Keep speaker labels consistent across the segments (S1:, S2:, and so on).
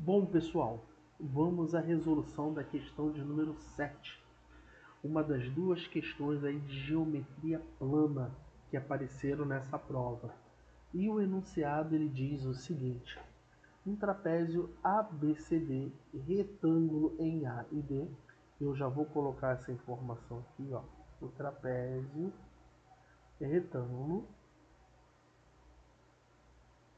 S1: Bom, pessoal, vamos à resolução da questão de número 7. Uma das duas questões aí de geometria plana que apareceram nessa prova. E o enunciado ele diz o seguinte: um trapézio ABCD, retângulo em A e B. Eu já vou colocar essa informação aqui, ó. O trapézio é retângulo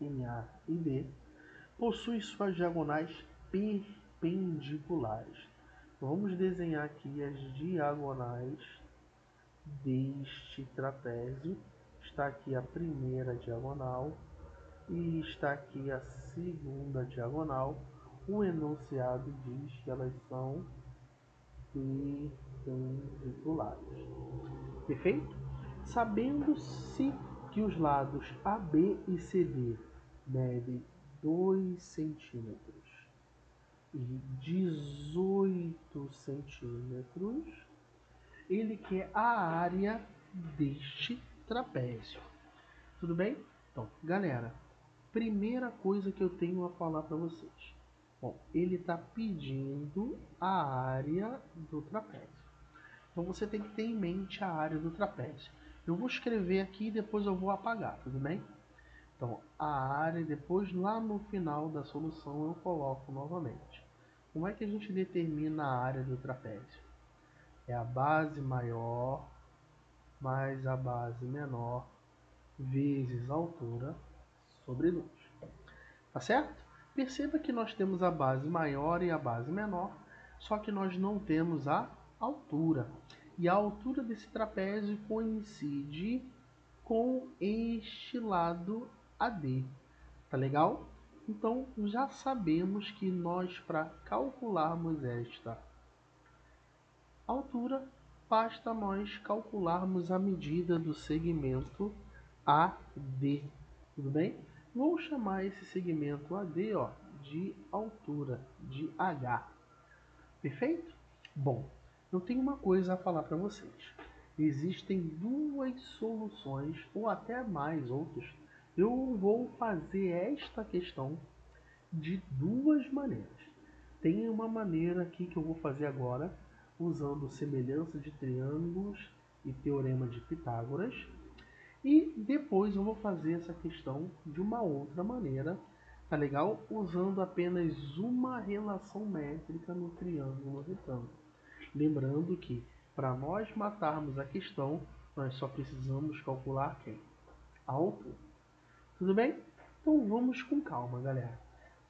S1: em A e B possui suas diagonais perpendiculares. Vamos desenhar aqui as diagonais deste trapézio. Está aqui a primeira diagonal e está aqui a segunda diagonal. O enunciado diz que elas são perpendiculares. Perfeito? Sabendo-se que os lados AB e CD medem 2 centímetros e 18 centímetros, ele quer a área deste trapézio. Tudo bem? Então, galera, primeira coisa que eu tenho a falar para vocês. Bom, ele está pedindo a área do trapézio. Então você tem que ter em mente a área do trapézio. Eu vou escrever aqui e depois eu vou apagar, tudo bem? Então, a área, depois lá no final da solução eu coloco novamente. Como é que a gente determina a área do trapézio? É a base maior mais a base menor vezes a altura sobre 2. Tá certo? Perceba que nós temos a base maior e a base menor, só que nós não temos a altura. E a altura desse trapézio coincide com este lado AD. Tá legal? Então já sabemos que nós, para calcularmos esta altura, basta nós calcularmos a medida do segmento AD. Tudo bem? Vou chamar esse segmento AD, ó, de altura, de H. Perfeito? Bom, eu tenho uma coisa a falar para vocês. Existem duas soluções, ou até mais outras. Eu vou fazer esta questão de duas maneiras. Tem uma maneira aqui que eu vou fazer agora, usando semelhança de triângulos e teorema de Pitágoras. E depois eu vou fazer essa questão de uma outra maneira, tá legal? Usando apenas uma relação métrica no triângulo retângulo. Lembrando que para nós matarmos a questão, nós só precisamos calcular quem? A altura. Tudo bem? Então vamos com calma, galera.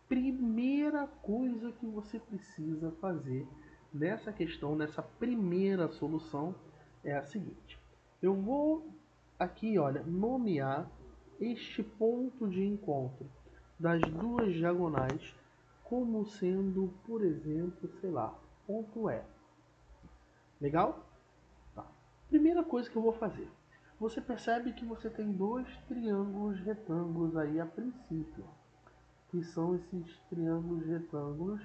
S1: Primeira coisa que você precisa fazer nessa questão, nessa primeira solução, é a seguinte. Eu vou aqui, olha, nomear este ponto de encontro das duas diagonais como sendo, por exemplo, sei lá, ponto E. Legal? Tá. Primeira coisa que eu vou fazer. Você percebe que você tem dois triângulos retângulos aí a princípio, que são esses triângulos retângulos,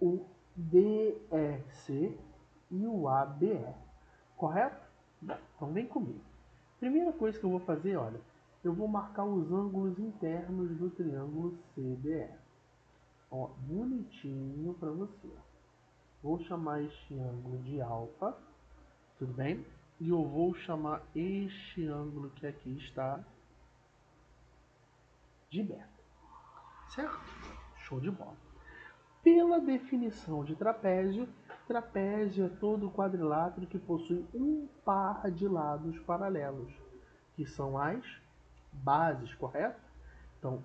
S1: o DEC e o ABE. Correto? Bom, então vem comigo. Primeira coisa que eu vou fazer, olha, eu vou marcar os ângulos internos do triângulo CBE. Ó, bonitinho para você. Vou chamar este ângulo de alfa, tudo bem? E eu vou chamar este ângulo que aqui está de beta. Certo? Show de bola. Pela definição de trapézio, trapézio é todo quadrilátero que possui um par de lados paralelos, que são as bases, correto? Então,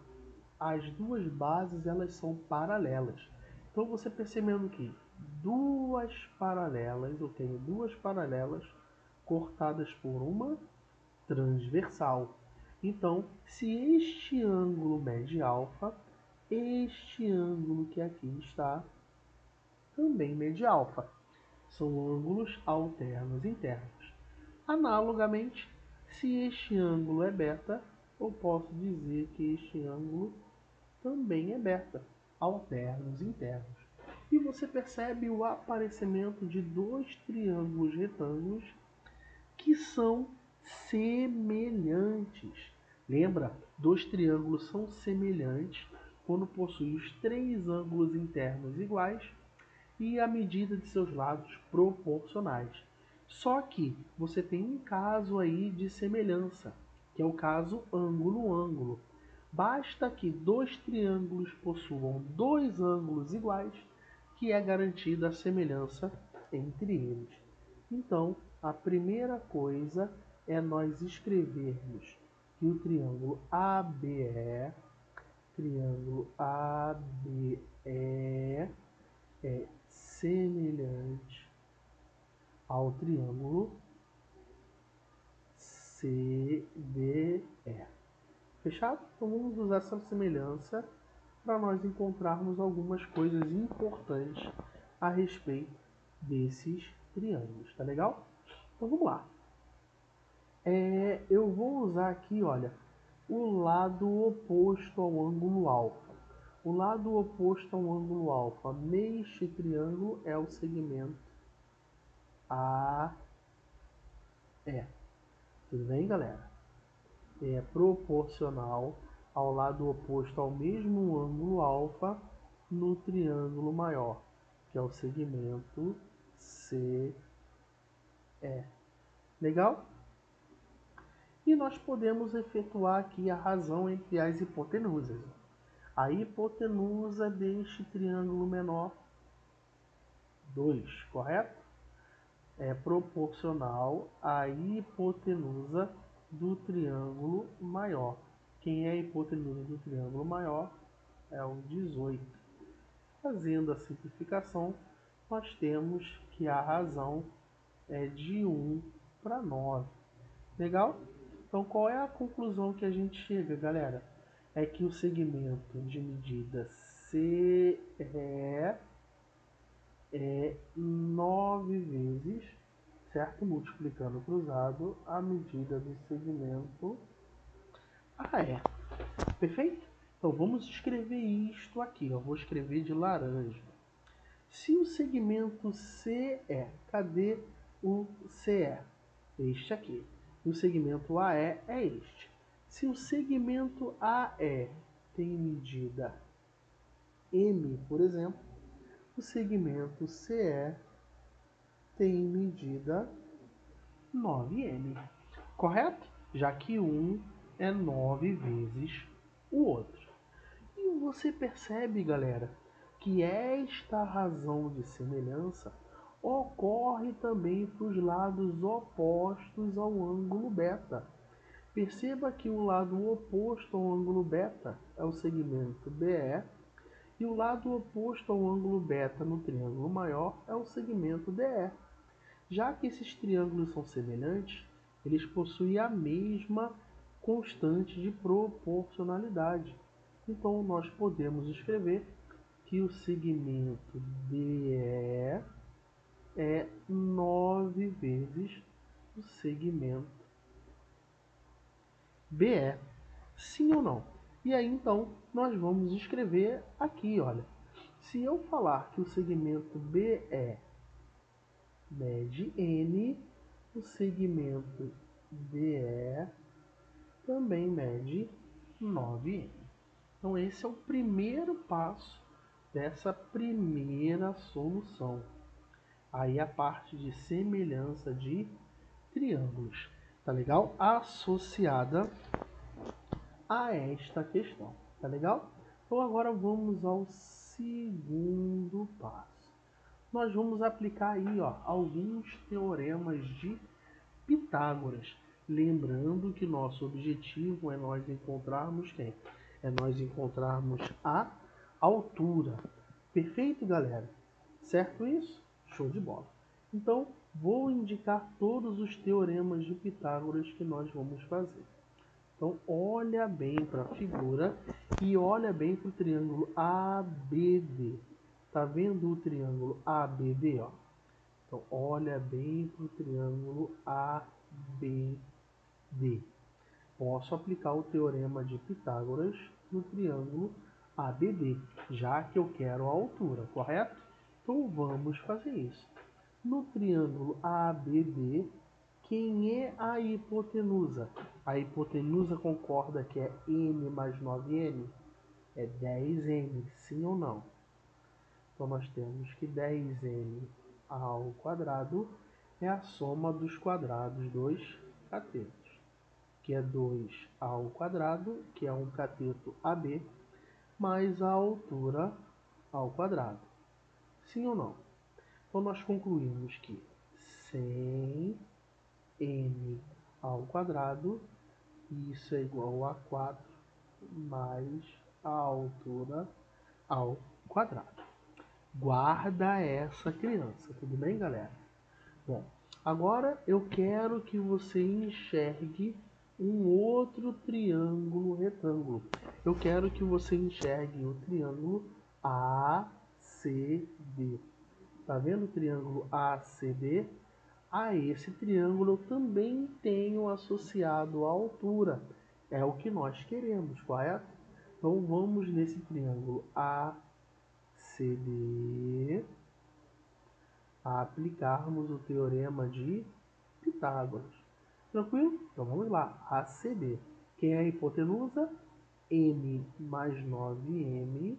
S1: as duas bases elas são paralelas. Então, você percebendo que duas paralelas, eu tenho duas paralelas cortadas por uma transversal. Então, se este ângulo mede alfa, este ângulo que aqui está também mede alfa. São ângulos alternos internos. Analogamente, se este ângulo é beta, eu posso dizer que este ângulo também é beta, alternos internos. E você percebe o aparecimento de dois triângulos retângulos que são semelhantes. Lembra? Dois triângulos são semelhantes quando possui os três ângulos internos iguais e a medida de seus lados proporcionais. Só que você tem um caso aí de semelhança, que é o caso ângulo-ângulo. Basta que dois triângulos possuam dois ângulos iguais, que é garantida a semelhança entre eles. Então, a primeira coisa é nós escrevermos que o triângulo ABE é semelhante ao triângulo CDE. Fechado? Então vamos usar essa semelhança para nós encontrarmos algumas coisas importantes a respeito desses triângulos, tá legal? Então vamos lá. Eu vou usar aqui, olha, o lado oposto ao ângulo alfa. O lado oposto ao ângulo alfa neste triângulo é o segmento AE. Tudo bem, galera? É proporcional ao lado oposto ao mesmo ângulo alfa no triângulo maior, que é o segmento CE. Legal? E nós podemos efetuar aqui a razão entre as hipotenusas. A hipotenusa deste triângulo menor, 2, correto? É proporcional à hipotenusa do triângulo maior. Quem é a hipotenusa do triângulo maior é o 18. Fazendo a simplificação, nós temos que a razão é de 1 para 9. Legal? Então, qual é a conclusão que a gente chega, galera? É que o segmento de medida CE é 9 vezes, certo? Multiplicando cruzado, a medida do segmento AE. Perfeito? Então, vamos escrever isto aqui. Eu vou escrever de laranja. Se o segmento CE, cadê o CE? Este aqui. E o segmento AE é este. Se o segmento AE tem medida M, por exemplo, o segmento CE tem medida 9M. Correto? Já que um é 9 vezes o outro. E você percebe, galera, que esta razão de semelhança ocorre também para os lados opostos ao ângulo beta. Perceba que o lado oposto ao ângulo beta é o segmento BE e o lado oposto ao ângulo beta no triângulo maior é o segmento DE. Já que esses triângulos são semelhantes, eles possuem a mesma constante de proporcionalidade. Então, nós podemos escrever que o segmento DE é 9 vezes o segmento BE. Sim ou não? E aí, então, nós vamos escrever aqui, olha. Se eu falar que o segmento BE mede N, o segmento DE também mede 9N. Então esse é o primeiro passo dessa primeira solução. Aí a parte de semelhança de triângulos, tá legal? Associada a esta questão, tá legal? Então agora vamos ao segundo passo. Nós vamos aplicar aí, ó, alguns teoremas de Pitágoras. Lembrando que nosso objetivo é nós encontrarmos quem? É nós encontrarmos a altura. Perfeito, galera? Certo isso? Show de bola. Então, vou indicar todos os teoremas de Pitágoras que nós vamos fazer. Então, olha bem para a figura e olha bem para o triângulo ABD. Tá vendo o triângulo ABD, ó? Então, olha bem para o triângulo ABD. Posso aplicar o teorema de Pitágoras no triângulo ABD, já que eu quero a altura, correto? Então, vamos fazer isso. No triângulo ABD, quem é a hipotenusa? A hipotenusa concorda que é N mais 9N? É 10m, sim ou não? Então nós temos que 10m ao quadrado é a soma dos quadrados dos catetos, que é 2 ao quadrado, que é um cateto AB, mais a altura ao quadrado. Sim ou não? Então nós concluímos que 100m ao quadrado, isso é igual a 4 mais a altura ao quadrado. Guarda essa criança, tudo bem, galera? Bom, agora eu quero que você enxergue um outro triângulo retângulo. Eu quero que você enxergue o triângulo ACD. Tá vendo o triângulo ACD? A esse triângulo eu também tenho associado a altura. É o que nós queremos, correto? Então vamos nesse triângulo ACD a aplicarmos o teorema de Pitágoras. Tranquilo? Então vamos lá. ACD. Quem é a hipotenusa? M mais 9m,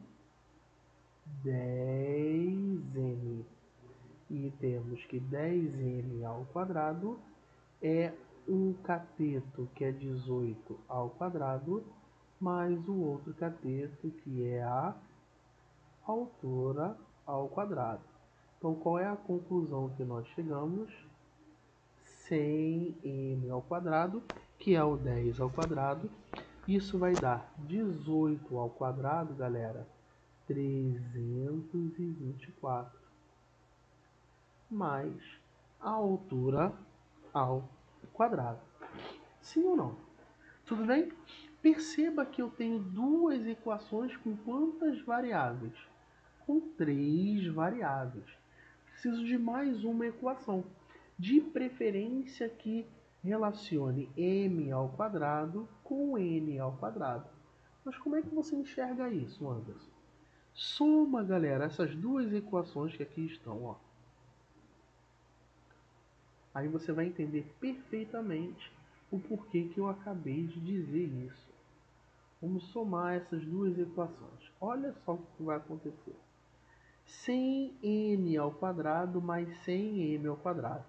S1: 10m. E temos que 10m ao quadrado é um cateto, que é 18 ao quadrado, mais o outro cateto, que é a altura ao quadrado. Então, qual é a conclusão que nós chegamos? 100m ao quadrado, que é o 10 ao quadrado. Isso vai dar 18 ao quadrado, galera, 324, mais a altura ao quadrado. Sim ou não? Tudo bem? Perceba que eu tenho duas equações com quantas variáveis? Com 3 variáveis. Preciso de mais uma equação, de preferência que relacione m ao quadrado com n ao quadrado. Mas como é que você enxerga isso, Anderson? Soma, galera, essas duas equações que aqui estão, ó. Aí você vai entender perfeitamente o porquê que eu acabei de dizer isso. Vamos somar essas duas equações. Olha só o que vai acontecer. 100n ao quadrado mais 100m ao quadrado.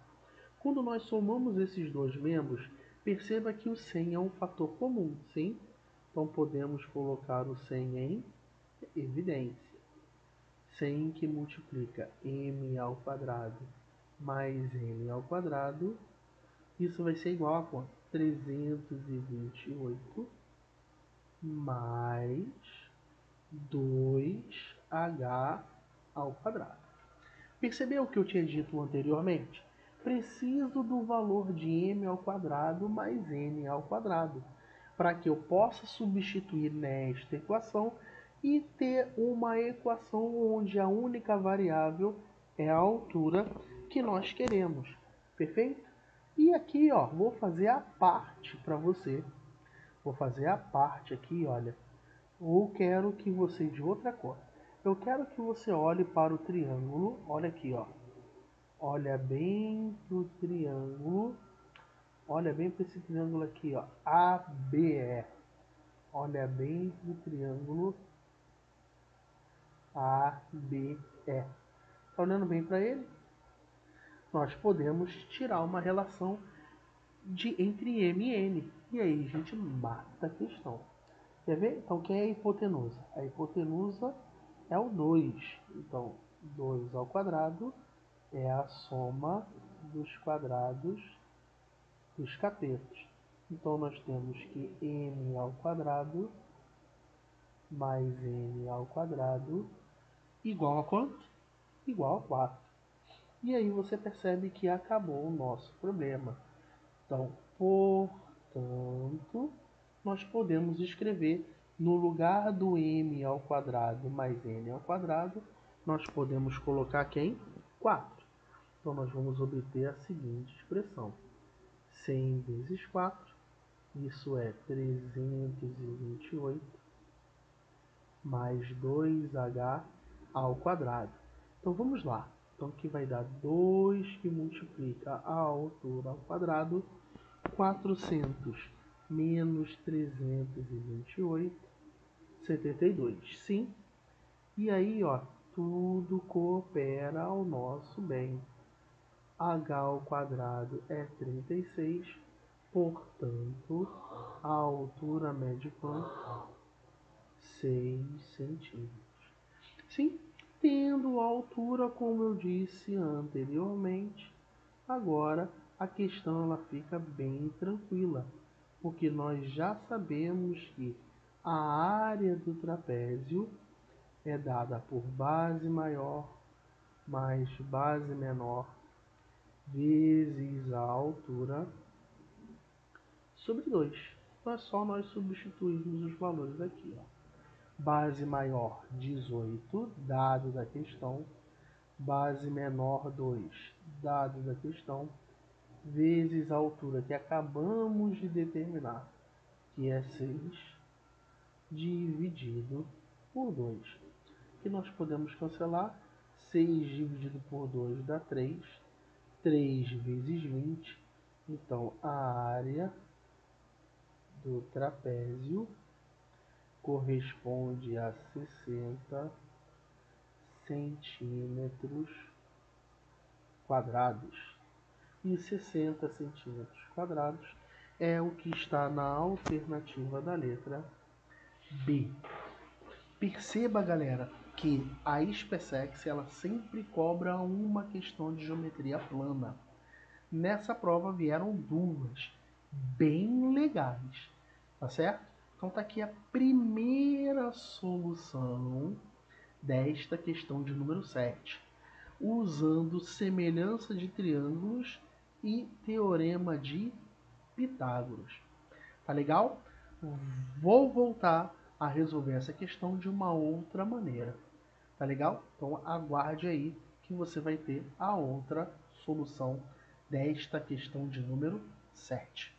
S1: Quando nós somamos esses dois membros, perceba que o 100 é um fator comum, sim? Então podemos colocar o 100 em evidência. 100 que multiplica m ao quadrado mais m ao quadrado, isso vai ser igual a quanto? 328 mais 2h ao quadrado. Percebeu o que eu tinha dito anteriormente? Preciso do valor de m ao quadrado mais n ao quadrado, para que eu possa substituir nesta equação e ter uma equação onde a única variável é a altura que nós queremos. Perfeito? E aqui, ó, vou fazer a parte para você. Vou fazer a parte aqui, olha. Ou quero que você de outra cor. Eu quero que você olhe para o triângulo. Olha aqui, ó. Olha bem para o triângulo. Olha bem para esse triângulo aqui, ó. ABE. Olha bem para o triângulo ABE. Tá olhando bem para ele? Nós podemos tirar uma relação entre M e N. E aí a gente mata a questão. Quer ver? Então, quem é a hipotenusa? A hipotenusa é o 2. Então, 2 ao quadrado é a soma dos quadrados dos catetos. Então, nós temos que m ao quadrado mais n ao quadrado igual a quanto? Igual a 4. E aí você percebe que acabou o nosso problema. Então, portanto, nós podemos escrever no lugar do m ao quadrado mais n ao quadrado, nós podemos colocar quem? 4. Então, nós vamos obter a seguinte expressão. 100 vezes 4, isso é 328, mais 2h ao quadrado. Então, vamos lá. Então, aqui vai dar 2 que multiplica a altura ao quadrado, 400 menos 328, 72. Sim. E aí, ó, tudo coopera ao nosso bem. H ao quadrado é 36, portanto, a altura média é 6 centímetros. Sim, tendo a altura como eu disse anteriormente, agora a questão ela fica bem tranquila, porque nós já sabemos que a área do trapézio é dada por base maior mais base menor vezes a altura sobre 2. Então é só nós substituirmos os valores aqui. Ó. Base maior 18, dado da questão, base menor 2, dado da questão, vezes a altura que acabamos de determinar, que é 6, dividido por 2. Que nós podemos cancelar. 6 dividido por 2 dá 3. 3 vezes 20. Então, a área do trapézio corresponde a 60 centímetros quadrados. E 60 centímetros quadrados é o que está na alternativa da letra B. Perceba, galera, que a SpaceX ela sempre cobra uma questão de geometria plana. Nessa prova vieram duas bem legais, tá certo? Então tá aqui a primeira solução desta questão de número 7, usando semelhança de triângulos e teorema de Pitágoras. Tá legal? Vou voltar a resolver essa questão de uma outra maneira. Tá legal? Então aguarde aí que você vai ter a outra solução desta questão de número 7.